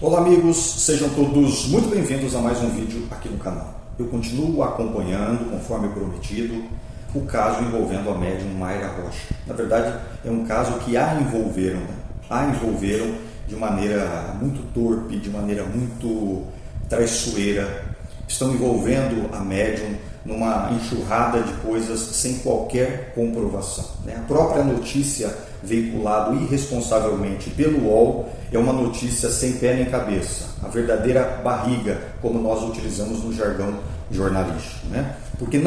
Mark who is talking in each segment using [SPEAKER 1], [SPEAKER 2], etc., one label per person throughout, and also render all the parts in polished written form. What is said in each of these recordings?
[SPEAKER 1] Olá amigos, sejam todos muito bem-vindos a mais um vídeo aqui no canal. Eu continuo acompanhando, conforme prometido, o caso envolvendo a médium Mayra Rocha. Na verdade, é um caso que a envolveram de maneira muito torpe, de maneira muito traiçoeira. Estão envolvendo a médium numa enxurrada de coisas sem qualquer comprovação. A própria notícia veiculada irresponsavelmente pelo UOL é uma notícia sem pé nem cabeça, a verdadeira barriga, como nós utilizamos no jargão jornalístico. Porque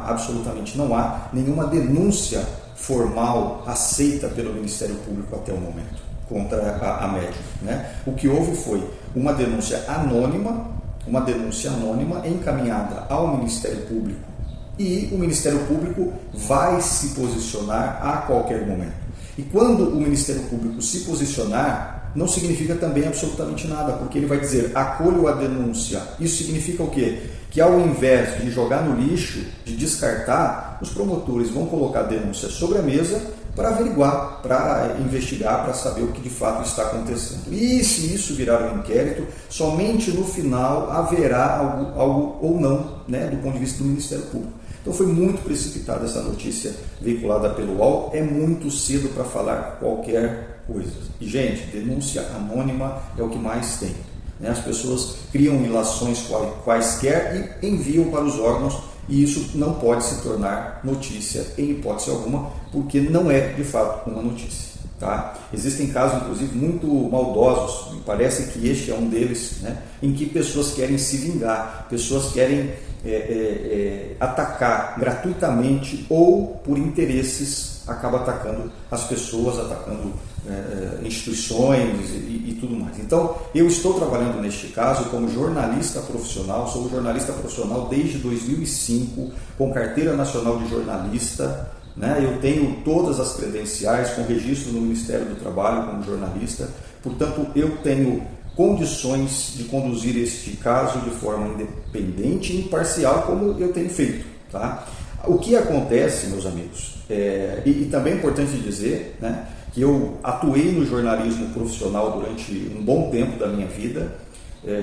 [SPEAKER 1] absolutamente não há nenhuma denúncia formal aceita pelo Ministério Público até o momento contra a médium. O que houve foi uma denúncia anônima encaminhada ao Ministério Público, e o Ministério Público vai se posicionar a qualquer momento. E quando o Ministério Público se posicionar, não significa também absolutamente nada, porque ele vai dizer: acolho a denúncia. Isso significa o quê? Que ao invés de jogar no lixo, de descartar, os promotores vão colocar a denúncia sobre a mesa para averiguar, para investigar, para saber o que de fato está acontecendo. E se isso virar um inquérito, somente no final haverá algo ou não, do ponto de vista do Ministério Público. Então foi muito precipitada essa notícia veiculada pelo UOL, é muito cedo para falar qualquer coisa. E gente, denúncia anônima é o que mais tem. As pessoas criam ilações quaisquer e enviam para os órgãos, e isso não pode se tornar notícia em hipótese alguma, porque não é de fato uma notícia. Existem casos, inclusive, muito maldosos, me parece que este é um deles, em que pessoas querem se vingar, pessoas querem atacar gratuitamente ou por interesses, acaba atacando as pessoas, atacando instituições e tudo mais. Então, eu estou trabalhando neste caso como jornalista profissional, sou jornalista profissional desde 2005, com carteira nacional de jornalista. Eu tenho todas as credenciais com registro no Ministério do Trabalho como jornalista, portanto eu tenho condições de conduzir este caso de forma independente e imparcial, como eu tenho feito. O que acontece, meus amigos, e também é importante dizer, que eu atuei no jornalismo profissional durante um bom tempo da minha vida.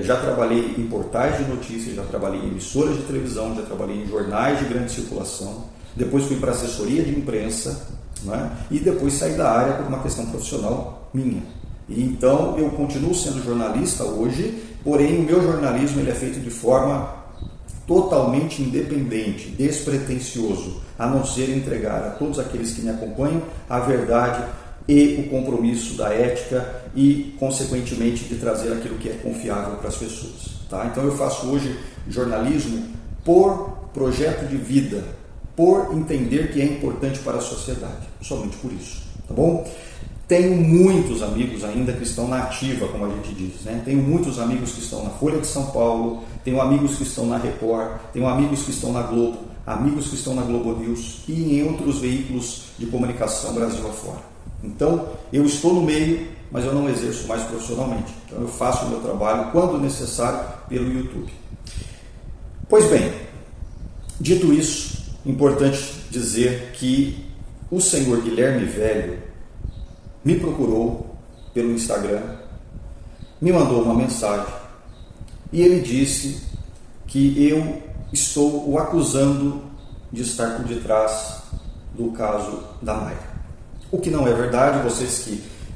[SPEAKER 1] Já trabalhei em portais de notícias, já trabalhei em emissoras de televisão, já trabalhei em jornais de grande circulação, depois fui para assessoria de imprensa, e depois saí da área por uma questão profissional minha. E então eu continuo sendo jornalista hoje, porém o meu jornalismo ele é feito de forma totalmente independente, despretensioso, a não ser entregar a todos aqueles que me acompanham a verdade e o compromisso da ética e, consequentemente, de trazer aquilo que é confiável para as pessoas. Então eu faço hoje jornalismo por projeto de vida, por entender que é importante para a sociedade, somente por isso, tá bom? Tenho muitos amigos ainda que estão na ativa, como a gente diz, Tenho muitos amigos que estão na Folha de São Paulo, tenho amigos que estão na Record, tenho amigos que estão na Globo, amigos que estão na Globo News e em outros veículos de comunicação Brasil afora. Então, eu estou no meio, mas eu não exerço mais profissionalmente. Então, eu faço o meu trabalho, quando necessário, pelo YouTube. Pois bem, dito isso, importante dizer que o senhor Guilherme Velho me procurou pelo Instagram, me mandou uma mensagem e ele disse que eu estou o acusando de estar por detrás do caso da Mayra. O que não é verdade, vocês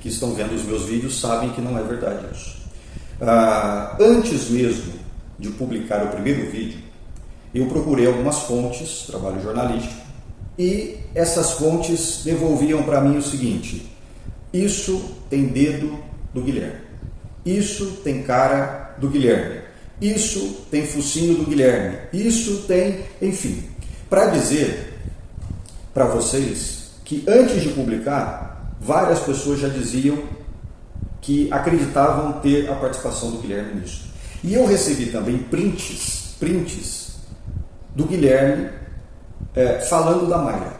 [SPEAKER 1] que estão vendo os meus vídeos sabem que não é verdade isso. Antes mesmo de publicar o primeiro vídeo, eu procurei algumas fontes, trabalho jornalístico, e essas fontes devolviam para mim o seguinte: isso tem dedo do Guilherme, isso tem cara do Guilherme, isso tem focinho do Guilherme, isso tem, enfim, para dizer para vocês que antes de publicar, várias pessoas já diziam que acreditavam ter a participação do Guilherme nisso. E eu recebi também prints do Guilherme falando da Mayra.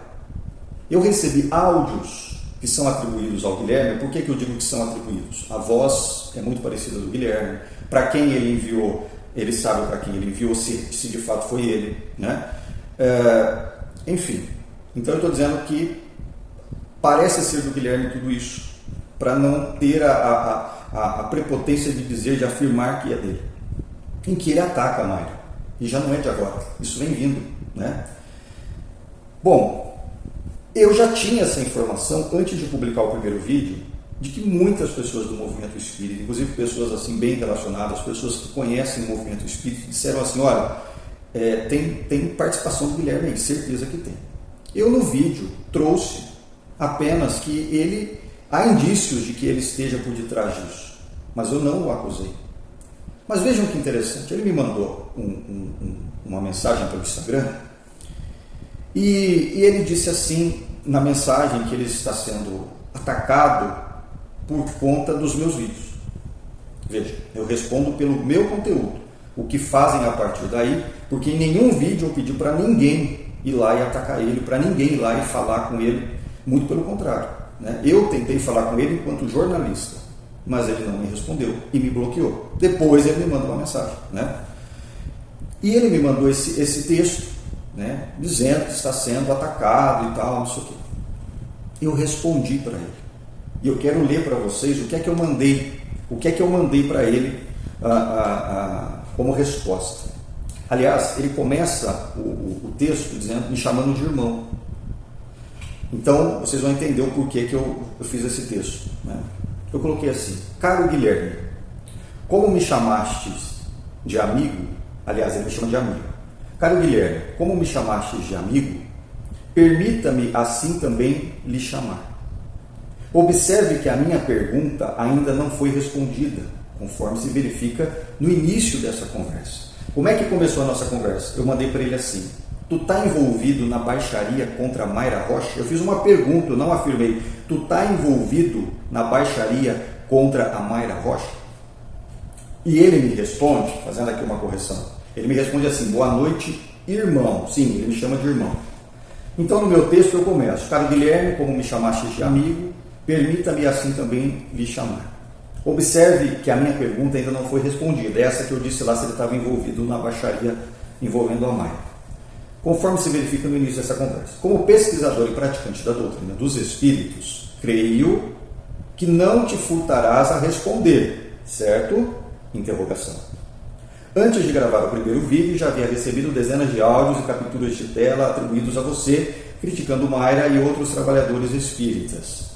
[SPEAKER 1] Eu recebi áudios que são atribuídos ao Guilherme. Por que eu digo que são atribuídos? A voz é muito parecida do Guilherme. Para quem ele enviou, ele sabe para quem ele enviou, se de fato foi ele. Enfim, então eu estou dizendo que parece ser do Guilherme tudo isso, para não ter a prepotência de dizer, de afirmar que é dele, em que ele ataca a Mayra. E já não é de agora, isso vem vindo, né? Bom, eu já tinha essa informação antes de publicar o primeiro vídeo, de que muitas pessoas do movimento espírita, inclusive pessoas assim bem relacionadas, pessoas que conhecem o movimento espírita, disseram assim, olha, tem participação do Guilherme aí, certeza que tem. Eu no vídeo trouxe apenas que há indícios de que ele esteja por detrás disso, mas eu não o acusei. Mas vejam que interessante, ele me mandou uma mensagem pelo Instagram e ele disse assim na mensagem que ele está sendo atacado por conta dos meus vídeos. Veja, eu respondo pelo meu conteúdo, o que fazem a partir daí, porque em nenhum vídeo eu pedi para ninguém ir lá e atacar ele, para ninguém ir lá e falar com ele, muito pelo contrário, né? Eu tentei falar com ele enquanto jornalista, mas ele não me respondeu e me bloqueou. Depois ele me manda uma mensagem, né? E ele me mandou esse texto, né, dizendo que está sendo atacado e tal, não sei o quê. Eu respondi para ele. E eu quero ler para vocês o que é que eu mandei para ele como resposta. Aliás, ele começa o texto me chamando de irmão. Então, vocês vão entender o porquê que eu fiz esse texto, né? Eu coloquei assim: caro Guilherme, como me chamastes de amigo, aliás, ele me chama de amigo. Caro Guilherme, como me chamastes de amigo, permita-me assim também lhe chamar. Observe que a minha pergunta ainda não foi respondida, conforme se verifica no início dessa conversa. Como é que começou a nossa conversa? Eu mandei para ele assim: tu tá envolvido na baixaria contra a Mayra Rocha? Eu fiz uma pergunta, eu não afirmei. Tu tá envolvido na baixaria contra a Mayra Rocha? E ele me responde, fazendo aqui uma correção, ele me responde assim: boa noite, irmão. Sim, ele me chama de irmão. Então no meu texto eu começo: caro Guilherme, como me chamaste de amigo, permita-me assim também lhe chamar. Observe que a minha pergunta ainda não foi respondida, essa que eu disse lá se ele estava envolvido na baixaria envolvendo a Mayra. Conforme se verifica no início dessa conversa, como pesquisador e praticante da doutrina dos espíritos, creio que não te furtarás a responder, certo? Interrogação. Antes de gravar o primeiro vídeo, já havia recebido dezenas de áudios e capturas de tela atribuídos a você, criticando Mayra e outros trabalhadores espíritas.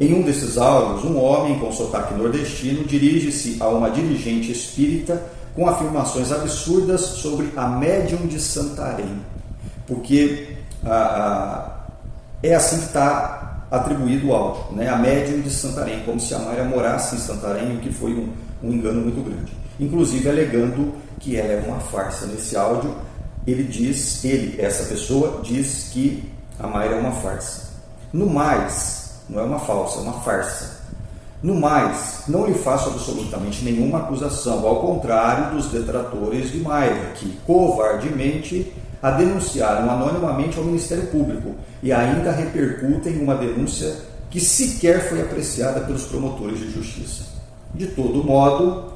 [SPEAKER 1] Em um desses áudios, um homem com sotaque nordestino dirige-se a uma dirigente espírita com afirmações absurdas sobre a médium de Santarém, porque é assim que está atribuído o áudio, né? A médium de Santarém, como se a Mayra morasse em Santarém, o que foi um engano muito grande. Inclusive alegando que ela é uma farsa. Nesse áudio, essa pessoa diz que a Mayra é uma farsa. No mais, não é uma falsa, é uma farsa. No mais, não lhe faço absolutamente nenhuma acusação, ao contrário dos detratores de Mayra, que covardemente a denunciaram anonimamente ao Ministério Público e ainda repercutem uma denúncia que sequer foi apreciada pelos promotores de justiça. De todo modo,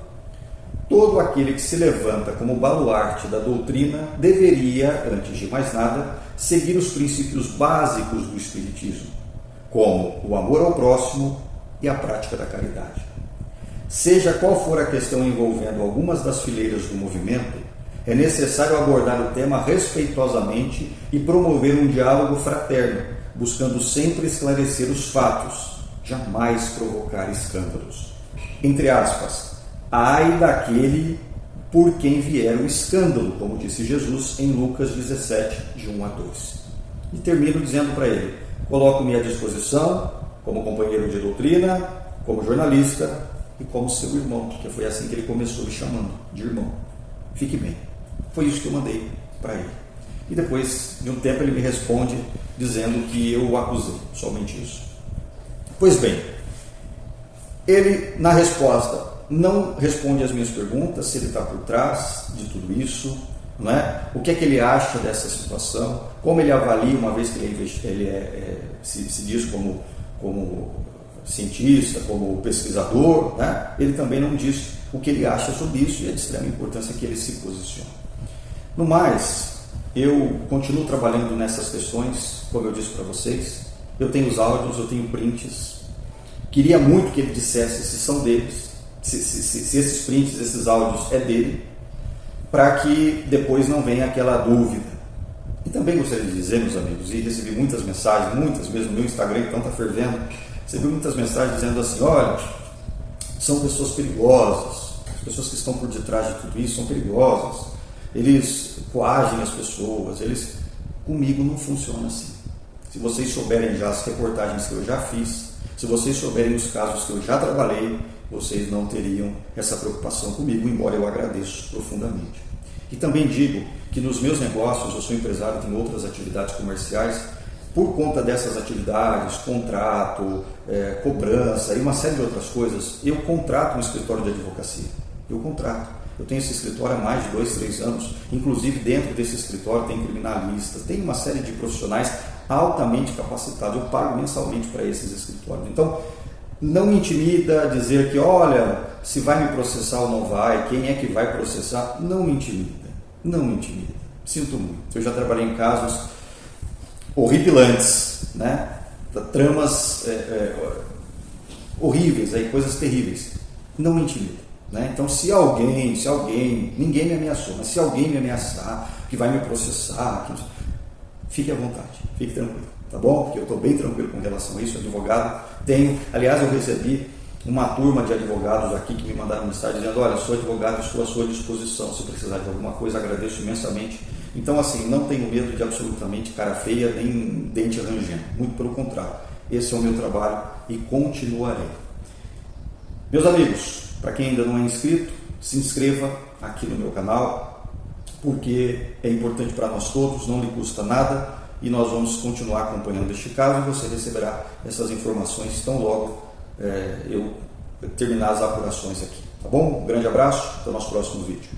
[SPEAKER 1] todo aquele que se levanta como baluarte da doutrina deveria, antes de mais nada, seguir os princípios básicos do Espiritismo, como o amor ao próximo e a prática da caridade. Seja qual for a questão envolvendo algumas das fileiras do movimento, é necessário abordar o tema respeitosamente e promover um diálogo fraterno, buscando sempre esclarecer os fatos, jamais provocar escândalos. Entre aspas, ai daquele por quem vier o escândalo, como disse Jesus em Lucas 17, de 1 a 2. E termino dizendo para ele: coloco-me à disposição como companheiro de doutrina, como jornalista e como seu irmão, que foi assim que ele começou me chamando, de irmão. Fique bem. Foi isso que eu mandei para ele. E depois de um tempo ele me responde dizendo que eu o acusei, somente isso. Pois bem, ele na resposta não responde às minhas perguntas, se ele está por trás de tudo isso, não é? O que é que ele acha dessa situação, como ele avalia, uma vez que ele se diz como cientista, como pesquisador, né? Ele também não diz o que ele acha sobre isso e é de extrema importância que ele se posicione. No mais, eu continuo trabalhando nessas questões, como eu disse para vocês. Eu tenho os áudios, eu tenho prints. Queria muito que ele dissesse se são deles, se esses prints, esses áudios é dele, para que depois não venha aquela dúvida. E também gostaria de dizer, meus amigos, e recebi muitas mensagens, muitas mesmo, no meu Instagram então está fervendo, recebi muitas mensagens dizendo assim, olha, são pessoas perigosas, as pessoas que estão por detrás de tudo isso são perigosas, eles coagem as pessoas, comigo não funciona assim. Se vocês souberem já as reportagens que eu já fiz, se vocês souberem os casos que eu já trabalhei, vocês não teriam essa preocupação comigo, embora eu agradeço profundamente. E também digo que nos meus negócios, eu sou empresário, tenho outras atividades comerciais, por conta dessas atividades, contrato, cobrança e uma série de outras coisas, eu contrato um escritório de advocacia. Eu contrato. Eu tenho esse escritório há mais de 2, 3 anos, inclusive dentro desse escritório tem criminalistas, tem uma série de profissionais altamente capacitados, eu pago mensalmente para esses escritórios. Então, não me intimida dizer que, olha, se vai me processar ou não vai, quem é que vai processar, não me intimida, não me intimida, sinto muito. Eu já trabalhei em casos horripilantes, né? Tramas horríveis, coisas terríveis, não me intimida. Né? Então, se alguém, ninguém me ameaçou, mas se alguém me ameaçar, que vai me processar, fique à vontade, fique tranquilo, tá bom? Porque eu estou bem tranquilo com relação a isso, advogado, aliás, eu recebi uma turma de advogados aqui que me mandaram mensagem dizendo, olha, sou advogado, estou à sua disposição, se precisar de alguma coisa, agradeço imensamente. Então, assim, não tenho medo de absolutamente cara feia, nem dente rangendo, muito pelo contrário, esse é o meu trabalho e continuarei. Meus amigos, para quem ainda não é inscrito, se inscreva aqui no meu canal, porque é importante para nós todos, não lhe custa nada e nós vamos continuar acompanhando este caso e você receberá essas informações tão logo eu terminar as apurações aqui. Tá bom? Um grande abraço, até o nosso próximo vídeo.